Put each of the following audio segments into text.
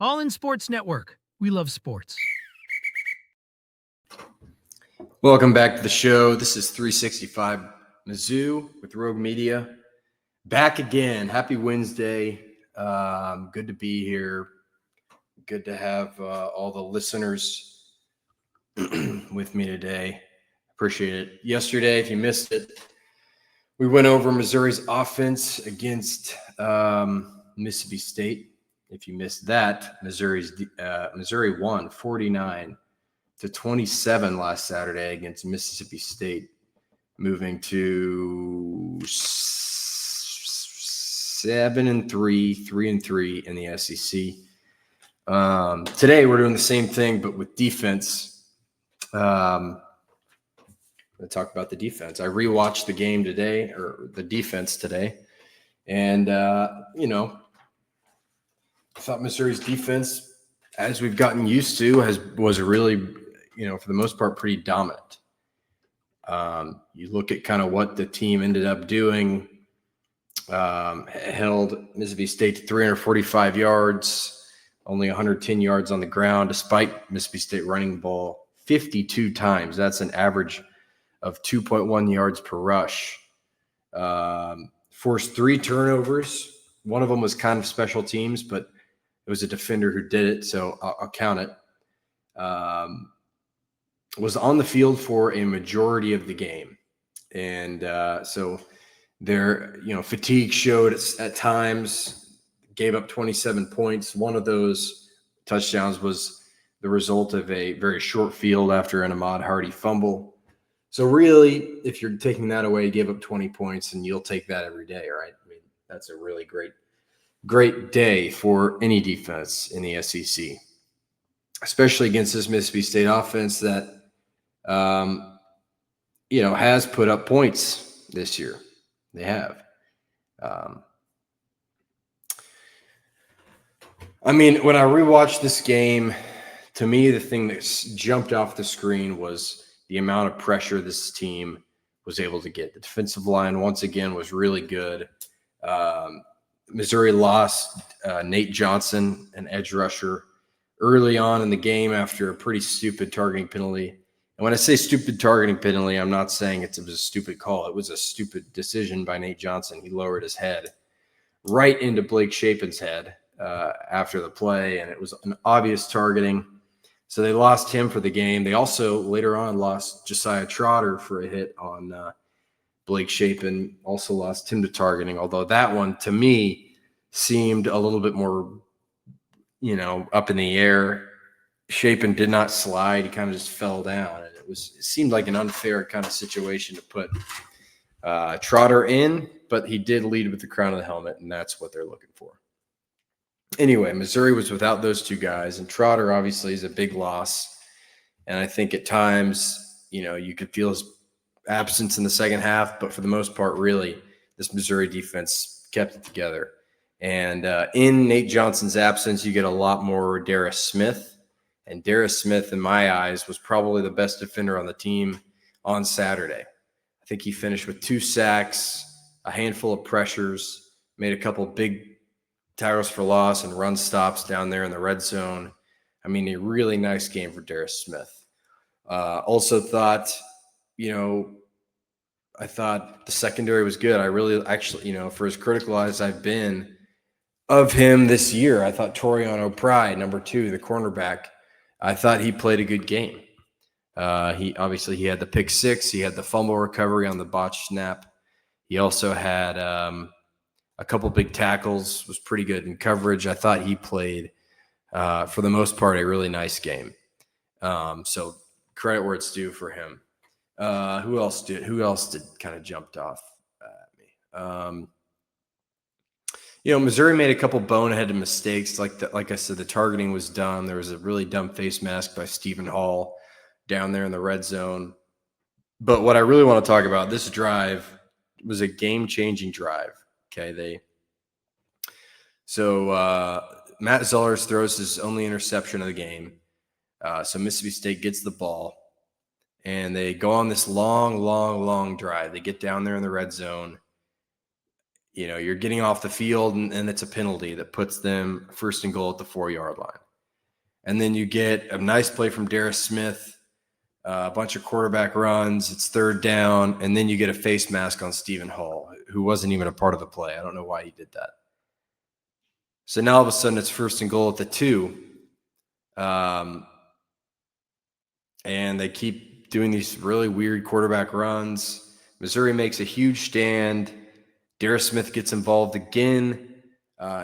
All in Sports Network. We love sports. Welcome back to the show. This is 365 Mizzou with Rogue Media. Back again. Happy Wednesday. Good to be here. Good to have all the listeners with me today. Appreciate it. Yesterday, if you missed it, we went over Missouri's offense against Mississippi State. If you missed that, Missouri won 49-27 last Saturday against Mississippi State, moving to 7-3, 3-3 in the SEC. Today we're doing the same thing, but with defense. I'm going to talk about the defense. I rewatched the game today, or the defense today, and I thought Missouri's defense, as we've gotten used to, was really, for the most part, pretty dominant. You look at kind of what the team ended up doing, held Mississippi State to 345 yards, only 110 yards on the ground, despite Mississippi State running the ball 52 times. That's an average of 2.1 yards per rush. Forced 3 turnovers. One of them was kind of special teams, but it was a defender who did it, so I'll count it. Was on the field for a majority of the game. And so their, fatigue showed at times, gave up 27 points. One of those touchdowns was the result of a very short field after an Ahmad Hardy fumble. So really, if you're taking that away, you give up 20 points, and you'll take that every day, right? I mean, that's a really great day for any defense in the SEC, especially against this Mississippi State offense that, has put up points this year. They have. When I rewatched this game, to me, the thing that jumped off the screen was the amount of pressure this team was able to get. The defensive line, once again, was really good. Missouri lost Nate Johnson, an edge rusher, early on in the game after a pretty stupid targeting penalty. And when I say stupid targeting penalty, I'm not saying it was a stupid call. It was a stupid decision by Nate Johnson. He lowered his head right into Blake Shapen's head after the play, and it was an obvious targeting. So they lost him for the game. They also later on lost Josiah Trotter for a hit on Blake Shapen, also lost him to targeting, although that one, to me, seemed a little bit more, up in the air. Shapen did not slide. He kind of just fell down. And it seemed like an unfair kind of situation to put Trotter in, but he did lead with the crown of the helmet, and that's what they're looking for. Anyway, Missouri was without those two guys, and Trotter obviously is a big loss. And I think at times, you could feel his absence in the second half, but for the most part, really, this Missouri defense kept it together. And in Nate Johnson's absence, you get a lot more Darius Smith. And Darius Smith, in my eyes, was probably the best defender on the team on Saturday. I think he finished with 2 sacks, a handful of pressures, made a couple big tackles for loss and run stops down there in the red zone. A really nice game for Darius Smith. Also thought, I thought the secondary was good. I really actually, for as critical as I've been of him this year, I thought Toriano Pride, number 2, the cornerback, I thought he played a good game. He had the pick 6. He had the fumble recovery on the botched snap. He also had a couple big tackles, was pretty good in coverage. I thought he played, for the most part, a really nice game. So credit where it's due for him. Who else did kind of jumped off at me? Missouri made a couple boneheaded mistakes. Like I said, the targeting was dumb. There was a really dumb face mask by Stephen Hall down there in the red zone. But what I really want to talk about, this drive was a game-changing drive. Okay, Matt Zollers throws his only interception of the game. So Mississippi State gets the ball, and they go on this long drive. They get down there in the red zone. you're getting off the field and it's a penalty that puts them first and goal at the 4-yard line. And then you get a nice play from Darius Smith, a bunch of quarterback runs. It's 3rd down. And then you get a face mask on Stephen Hall, who wasn't even a part of the play. I don't know why he did that. So now all of a sudden it's first and goal at the 2. And they keep doing these really weird quarterback runs. Missouri makes a huge stand. Darius Smith gets involved again.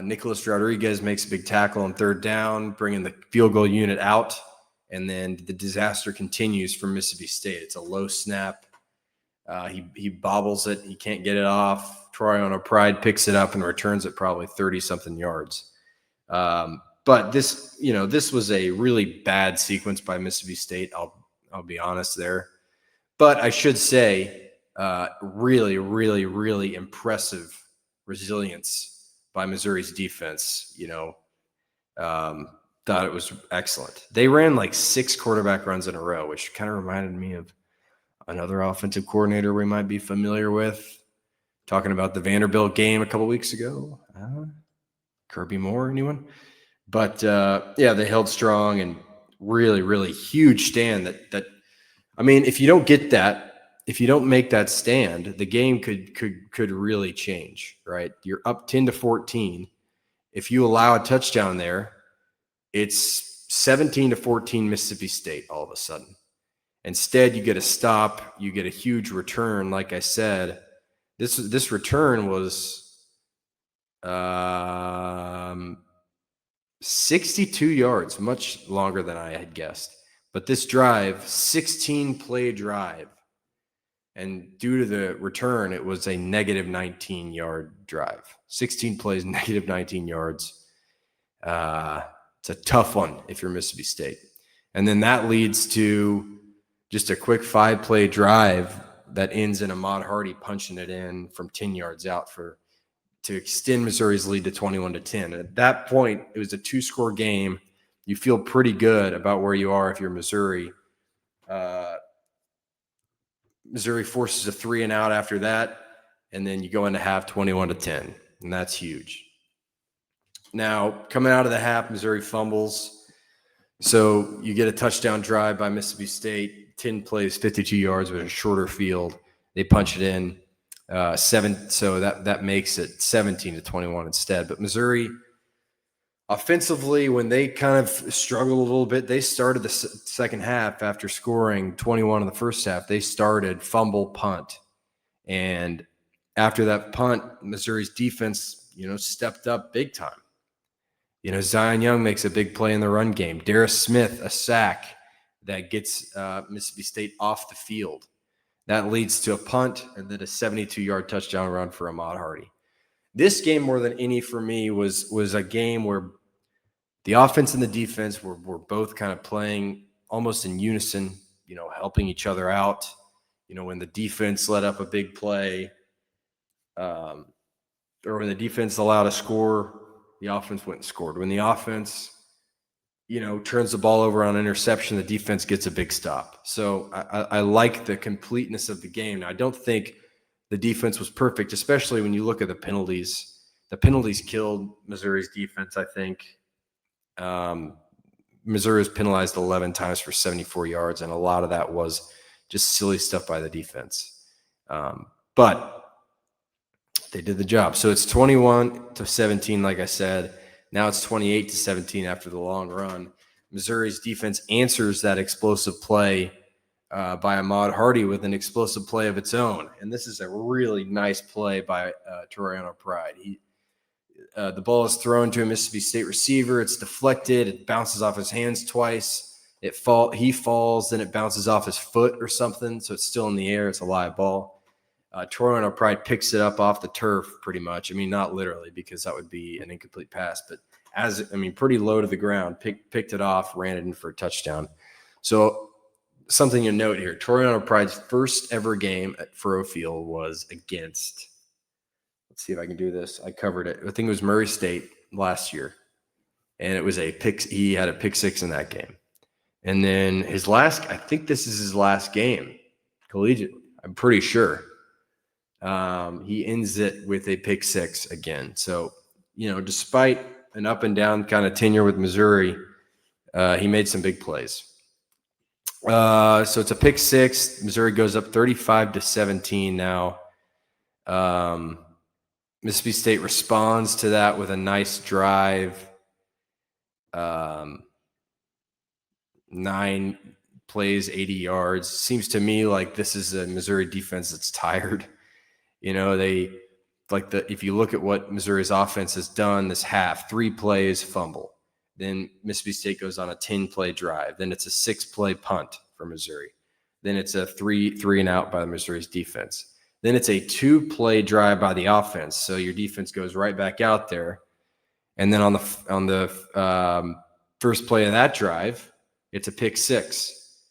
Nicholas Rodriguez makes a big tackle on 3rd down, bringing the field goal unit out. And then the disaster continues for Mississippi State. It's a low snap. He bobbles it. He can't get it off. Troy on a pride picks it up and returns it probably 30-something yards. But this was a really bad sequence by Mississippi State. I'll be honest there. But I should say, really, really, really impressive resilience by Missouri's defense. Thought it was excellent. They ran like 6 quarterback runs in a row, which kind of reminded me of another offensive coordinator we might be familiar with. Talking about the Vanderbilt game a couple weeks ago. Kirby Moore, anyone? But they held strong and really, really huge stand that if you don't get that, if you don't make that stand, the game could really change, right? You're up 10-14. If you allow a touchdown there, it's 17-14 Mississippi State all of a sudden. Instead, you get a stop, you get a huge return. Like I said, this return was 62 yards, much longer than I had guessed. But this drive, 16-play drive. And due to the return, it was a negative 19-yard drive. 16 plays, negative 19 yards. It's a tough one if you're Mississippi State. And then that leads to just a quick 5-play drive that ends in Ahmad Hardy punching it in from 10 yards out to extend Missouri's lead to 21-10. And at that point, it was a 2-score game. You feel pretty good about where you are if you're Missouri. Missouri forces a 3-and-out after that, and then you go into half 21-10, and that's huge. Now, coming out of the half, Missouri fumbles. So you get a touchdown drive by Mississippi State, 10 plays, 52 yards with a shorter field. They punch it in 7, so that makes it 17-21 instead. But Missouri, offensively, when they kind of struggled a little bit, they started the second half after scoring 21 in the first half. They started fumble, punt. And after that punt, Missouri's defense, stepped up big time. Zion Young makes a big play in the run game. Darius Smith, a sack that gets Mississippi State off the field. That leads to a punt and then a 72-yard touchdown run for Ahmad Hardy. This game, more than any for me, was a game where the offense and the defense were both kind of playing almost in unison, helping each other out. When the defense let up a big play, or when the defense allowed a score, the offense went and scored. When the offense, turns the ball over on interception, the defense gets a big stop. So I like the completeness of the game. Now, I don't think the defense was perfect, especially when you look at the penalties. The penalties killed Missouri's defense, I think. Missouri was penalized 11 times for 74 yards, and a lot of that was just silly stuff by the defense. But they did the job. So it's 21-17, like I said. Now it's 28-17 after the long run. Missouri's defense answers that explosive play by Ahmad Hardy with an explosive play of its own. And this is a really nice play by Toriano Pride. The ball is thrown to a Mississippi State receiver. It's deflected. It bounces off his hands twice. He falls, then it bounces off his foot or something. So it's still in the air. It's a live ball. Toriano Pride picks it up off the turf pretty much. I mean, not literally because that would be an incomplete pass, but pretty low to the ground, picked it off, ran it in for a touchdown. So something to note here, Toriano Pride's first ever game at Furrow Field was against, let's see if I can do this. I covered it. I think it was Murray State last year. And it was he had a pick 6 in that game. And then I think this is his last game collegiately. I'm pretty sure. He ends it with a pick six again. So, despite an up and down kind of tenure with Missouri, he made some big plays. So it's a pick six. Missouri goes up 35-17 now. Mississippi State responds to that with a nice drive. 9 plays, 80 yards. Seems to me like this is a Missouri defense that's tired. If you look at what Missouri's offense has done this half, 3 plays, fumble. Then Mississippi State goes on a 10-play drive. Then it's a 6-play punt for Missouri. Then it's a 3 and out by Missouri's defense. Then it's a 2-play drive by the offense. So your defense goes right back out there. And then on the first play of that drive, it's a pick six.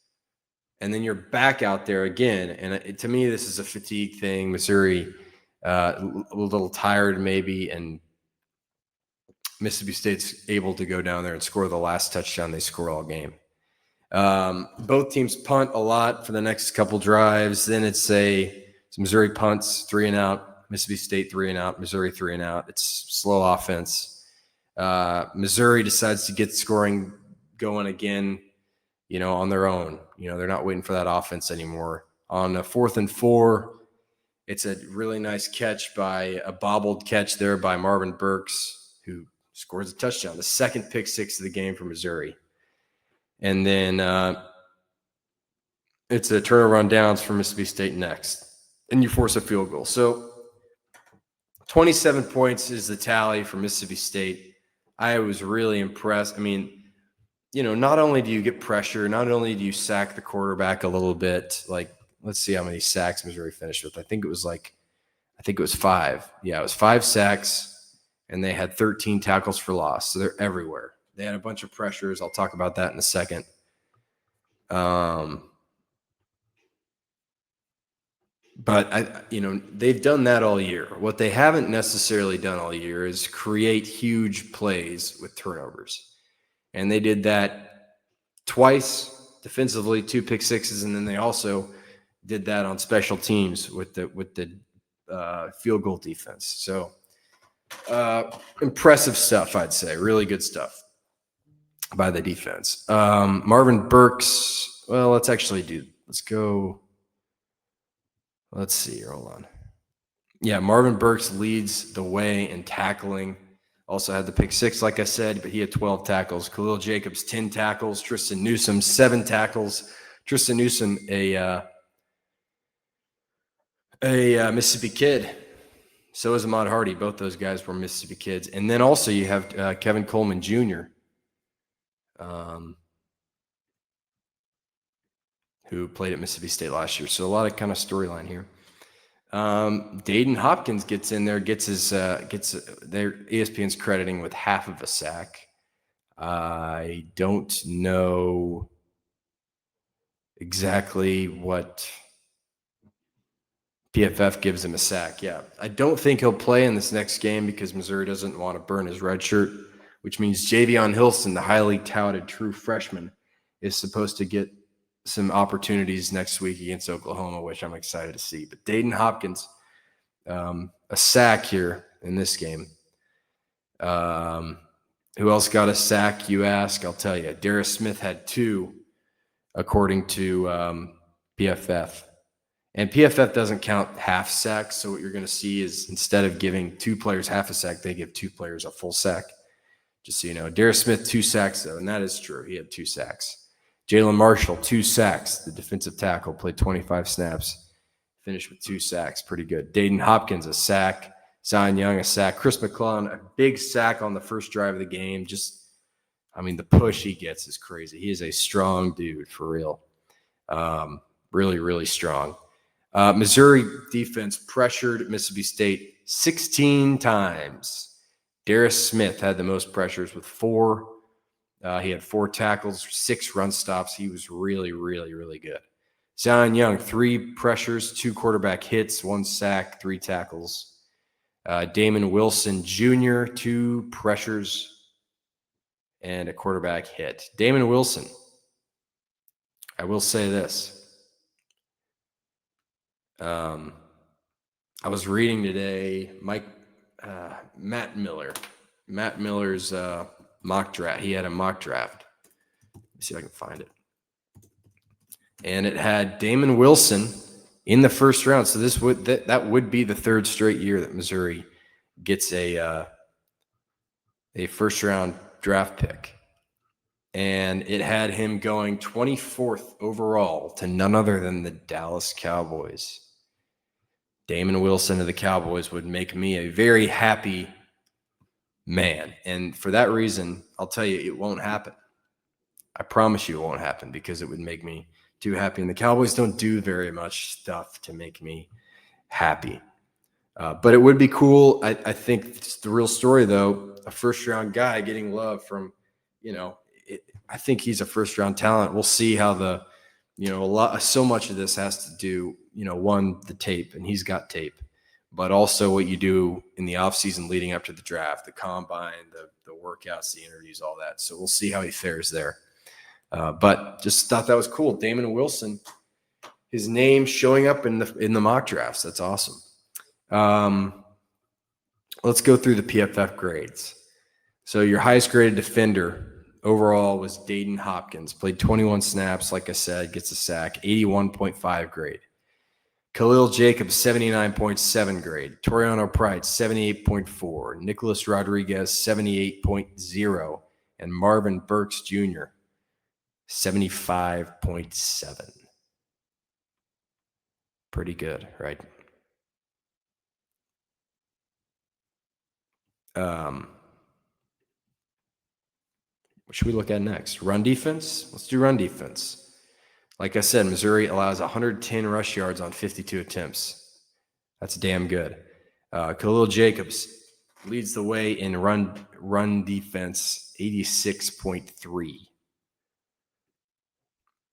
And then you're back out there again. And to me, this is a fatigue thing. Missouri, a little tired maybe. And Mississippi State's able to go down there and score the last touchdown they score all game. Both teams punt a lot for the next couple drives. Then it's Missouri punts 3 and out, Mississippi State 3 and out, Missouri 3 and out. It's slow offense. Missouri decides to get scoring going again, on their own. They're not waiting for that offense anymore. On a 4th and 4, it's a really nice catch a bobbled catch there by Marvin Burks, who scores a touchdown, the second pick six of the game for Missouri. And then it's a turnover on downs for Mississippi State next. And you force a field goal. So 27 points is the tally for Mississippi State. I was really impressed. I mean, not only do you get pressure, not only do you sack the quarterback a little bit, like, let's see how many sacks Missouri finished with. I think it was 5. Yeah, it was 5 sacks, and they had 13 tackles for loss. So they're everywhere. They had a bunch of pressures. I'll talk about that in a second. But they've done that all year. What they haven't necessarily done all year is create huge plays with turnovers. And they did that twice defensively, 2 pick sixes, and then they also did that on special teams with the field goal defense. So impressive stuff, I'd say. Really good stuff by the defense. Marvin Burks. Well, let's go. Let's see. Hold on. Yeah, Marvin Burks leads the way in tackling. Also had the pick six, like I said, but he had 12 tackles. Khalil Jacobs, 10 tackles. Tristan Newsome, 7 tackles. Tristan Newsome, a Mississippi kid. So is Ahmad Hardy. Both those guys were Mississippi kids. And then also you have Kevin Coleman Jr., who played at Mississippi State last year. So a lot of kind of storyline here. Dayton Hopkins gets in there, gets ESPN's crediting with half of a sack. I don't know exactly what PFF gives him a sack. Yeah, I don't think he'll play in this next game because Missouri doesn't want to burn his red shirt, which means Javion Hilson, the highly touted true freshman, is supposed to get some opportunities next week against Oklahoma, which I'm excited to see. But Dayton Hopkins, a sack here in this game. Who else got a sack, you ask? I'll tell you. Darius Smith had 2, according to PFF. And PFF doesn't count half sacks, so what you're going to see is instead of giving 2 players half a sack, they give 2 players a full sack. Just so you know. Darius Smith, 2 sacks, though, and that is true. He had 2 sacks. Jalen Marshall, 2 sacks. The defensive tackle played 25 snaps, finished with 2 sacks. Pretty good. Dayton Hopkins, a sack. Zion Young, a sack. Chris McClellan, a big sack on the first drive of the game. The push he gets is crazy. He is a strong dude, for real. Really, really strong. Missouri defense pressured Mississippi State 16 times. Darius Smith had the most pressures with 4. He had 4 tackles, 6 run stops. He was really, really, really good. Zion Young, 3 pressures, 2 quarterback hits, 1 sack, 3 tackles. Damon Wilson Jr., 2 pressures and a quarterback hit. Damon Wilson, I will say this. I was reading today, Matt Miller's mock draft. He had a mock draft. Let me see if I can find it. And it had Damon Wilson in the first round. So that would be the third straight year that Missouri gets a first round draft pick. And it had him going 24th overall to none other than the Dallas Cowboys. Damon Wilson of the Cowboys would make me a very happy man. And for that reason, I'll tell you, it won't happen. I promise you it won't happen because it would make me too happy. And the Cowboys don't do very much stuff to make me happy. But it would be cool. I think the real story, though, a first-round guy getting love from, I think he's a first-round talent. We'll see how so much of this has to do, one, the tape, and he's got tape, but also what you do in the offseason leading up to the draft, the combine, the workouts, the interviews, all that. So we'll see how he fares there. But just thought that was cool. Damon Wilson, his name showing up in the mock drafts. That's awesome. Let's go through the PFF grades. So your highest graded defender overall was Dayton Hopkins. Played 21 snaps, like I said, gets a sack, 81.5 grade. Khalil Jacobs, 79.7 grade. Toriano Pride, 78.4. Nicholas Rodriguez, 78.0. And Marvin Burks Jr., 75.7. Pretty good, right? What should we look at next? Run defense? Let's do run defense. Like I said, Missouri allows 110 rush yards on 52 attempts. That's damn good. Khalil Jacobs leads the way in run defense, 86.3.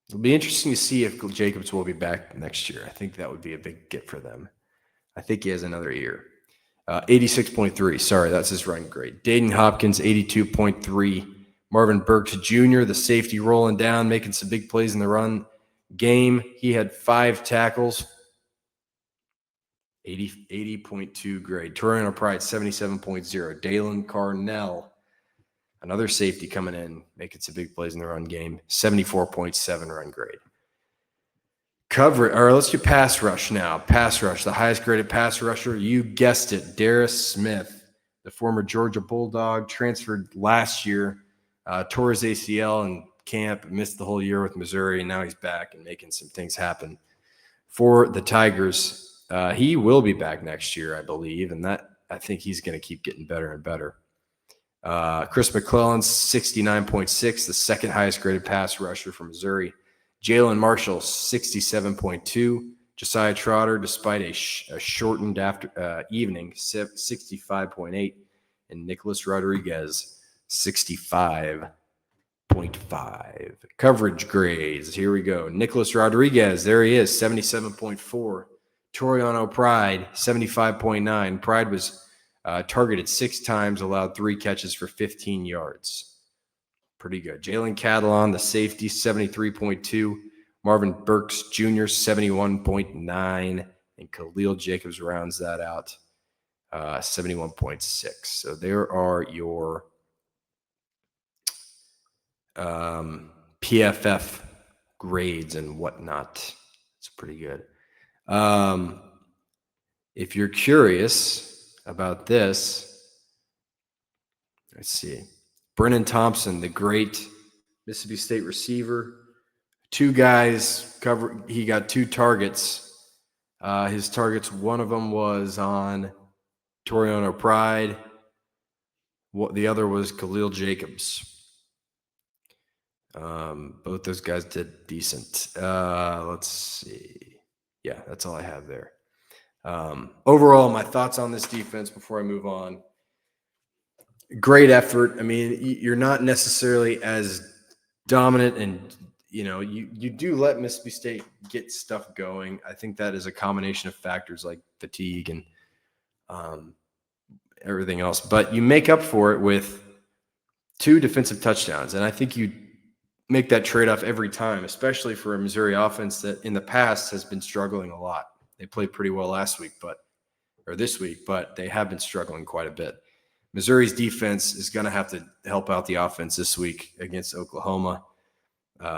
It'll be interesting to see if Jacobs will be back next year. I think that would be a big get for them. I think he has another year. 86.3. Sorry, that's his run grade. Dayton Hopkins, 82.3. Marvin Burks Jr., the safety, rolling down, making some big plays in the run game. He had 5 tackles. 80.2 grade. Toriano Pride, 77.0. Dalen Carnell, another safety coming in, making some big plays in the run game. 74.7 run grade. Cover, or let's do pass rush now. Pass rush, the highest graded pass rusher. You guessed it, Darius Smith, the former Georgia Bulldog, transferred last year, tore his ACL in camp, missed the whole year with Missouri, and now he's back and making some things happen for the Tigers. He will be back next year, I believe, and I think he's going to keep getting better and better. Chris McClellan, 69.6, the second highest graded pass rusher from Missouri. Jalen Marshall, 67.2. Josiah Trotter, despite a shortened evening, 65.8. And Nicholas Rodriguez, 65.5. Coverage grades. Here we go. Nicholas Rodriguez, there he is, 77.4. Toriano Pride, 75.9. Pride was targeted 6 times, allowed 3 catches for 15 yards. Pretty good. Jalen Catalon, the safety, 73.2. Marvin Burks Jr., 71.9. And Khalil Jacobs rounds that out, 71.6. So there are your PFF grades and whatnot. It's pretty good. If you're curious about this, let's see. Brennan Thompson, the great Mississippi State receiver. 2 guys covered. He got 2 targets. His targets, one of them was on Toriano Pride. The other was Khalil Jacobs. Both those guys did decent. Let's see. Yeah, that's all I have there. Overall, my thoughts on this defense before I move on. Great effort. I mean, you're not necessarily as dominant, and you do let Mississippi State get stuff going. I think that is a combination of factors like fatigue and everything else. But you make up for it with 2 defensive touchdowns, and I think you make that trade-off every time, especially for a Missouri offense that in the past has been struggling a lot. They played pretty well last week, but this week, but they have been struggling quite a bit. Missouri's defense is going to have to help out the offense this week against Oklahoma.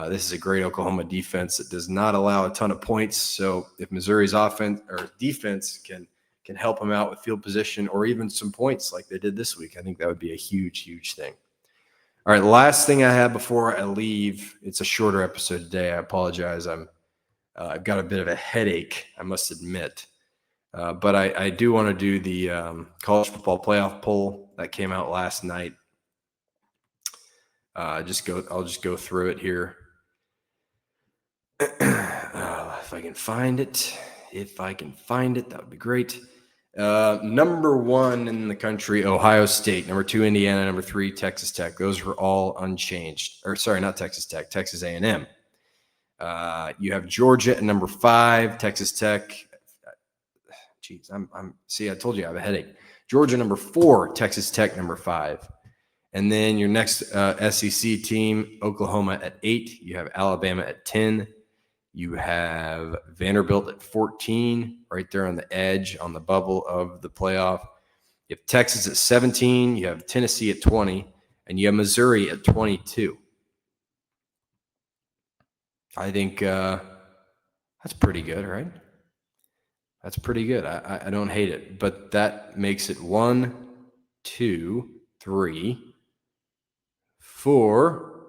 This is a great Oklahoma defense that does not allow a ton of points. So if Missouri's offense or defense can help them out with field position or even some points like they did this week, I think that would be a huge, huge thing. All right, last thing I have before I leave. It's a shorter episode today. I apologize. I've got a bit of a headache, I must admit. But I do want to do the college football playoff poll that came out last night. I'll just go through it here. If I can find it, that would be great. Number 1 in the country, Ohio State. Number 2, Indiana. Number 3, Texas Tech. Those were all unchanged. Or sorry, not Texas Tech. Texas A&M. You have Georgia at number 5. Texas Tech. Jeez, I told you I have a headache. Georgia number 4. Texas Tech number 5. And then your next SEC team, Oklahoma at 8. You have Alabama at 10. You have Vanderbilt at 14, right there on the edge, on the bubble of the playoff. You have Texas at 17. You have Tennessee at 20. And you have Missouri at 22. I think that's pretty good, right? That's pretty good. I don't hate it. But that makes it 1, 2, 3, 4,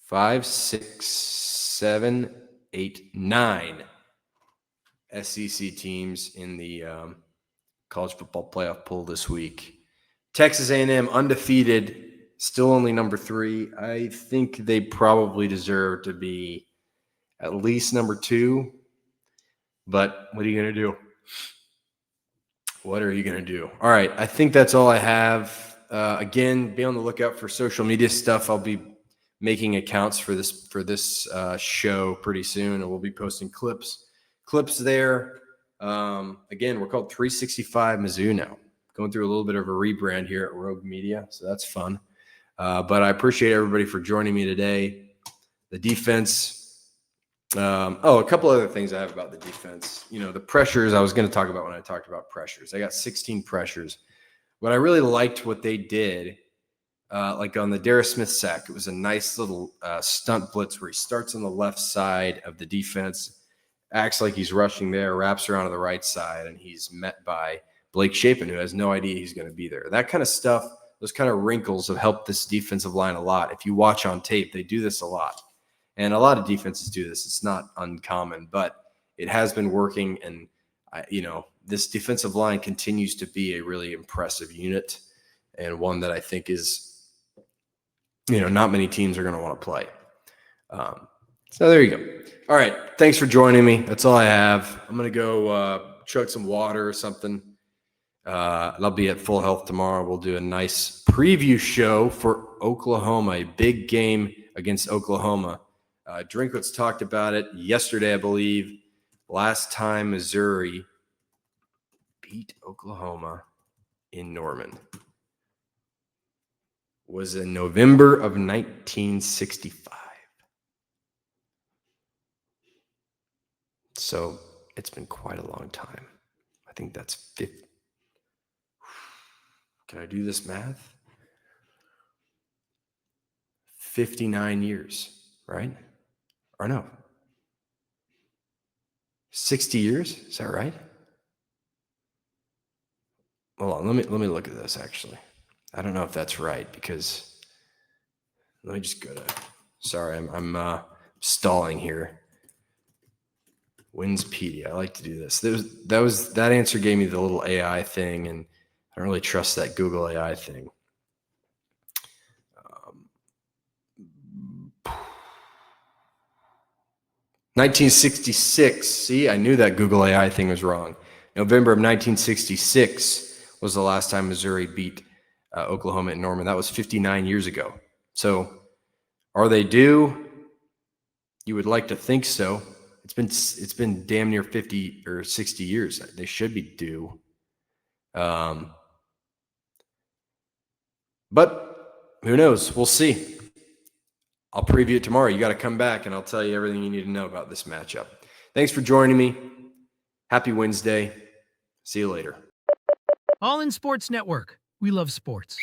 5, 6, 7, 8, 9 SEC teams in the college football playoff poll this week. Texas A&M undefeated, still only number 3. I think they probably deserve to be at least number 2. But what are you going to do? What are you going to do? All right, I think that's all I have. Again, be on the lookout for social media stuff. I'll be making accounts for this show pretty soon, and we'll be posting clips there. Again, we're called 365 Mizzou now. Going through a little bit of a rebrand here at Rogue Media, so that's fun. But I appreciate everybody for joining me today. The defense. A couple other things I have about the defense. The pressures I was going to talk about when I talked about pressures. I got 16 pressures. But I really liked what they did. Like on the Darius Smith sack, it was a nice little stunt blitz where he starts on the left side of the defense, acts like he's rushing there, wraps around to the right side, and he's met by Blake Shapen, who has no idea he's going to be there. That kind of stuff, those kind of wrinkles have helped this defensive line a lot. If you watch on tape, they do this a lot. And a lot of defenses do this. It's not uncommon, but it has been working. And, this defensive line continues to be a really impressive unit and one that I think is, not many teams are going to want to play. So there you go. All right. Thanks for joining me. That's all I have. I'm going to go chug some water or something. And I'll be at full health tomorrow. We'll do a nice preview show for Oklahoma, a big game against Oklahoma. Drinkwitz talked about it yesterday, I believe. Last time Missouri beat Oklahoma in Norman was in November of 1965. So it's been quite a long time. I think that's 50. Can I do this math? 59 years, right? Or no, 60 years? Is that right? Hold on, let me look at this actually. I don't know if that's right because let me just go to. Sorry, I'm stalling here. Winspedia. I like to do this. That answer gave me the little AI thing, and I don't really trust that Google AI thing. 1966. See, I knew that Google AI thing was wrong. November of 1966 was the last time Missouri beat Oklahoma at Norman. That was 59 years ago. So are they due? You would like to think so. It's been damn near 50 or 60 years. They should be due. But who knows? We'll see. I'll preview it tomorrow. You got to come back, and I'll tell you everything you need to know about this matchup. Thanks for joining me. Happy Wednesday. See you later. All in Sports Network. We love sports.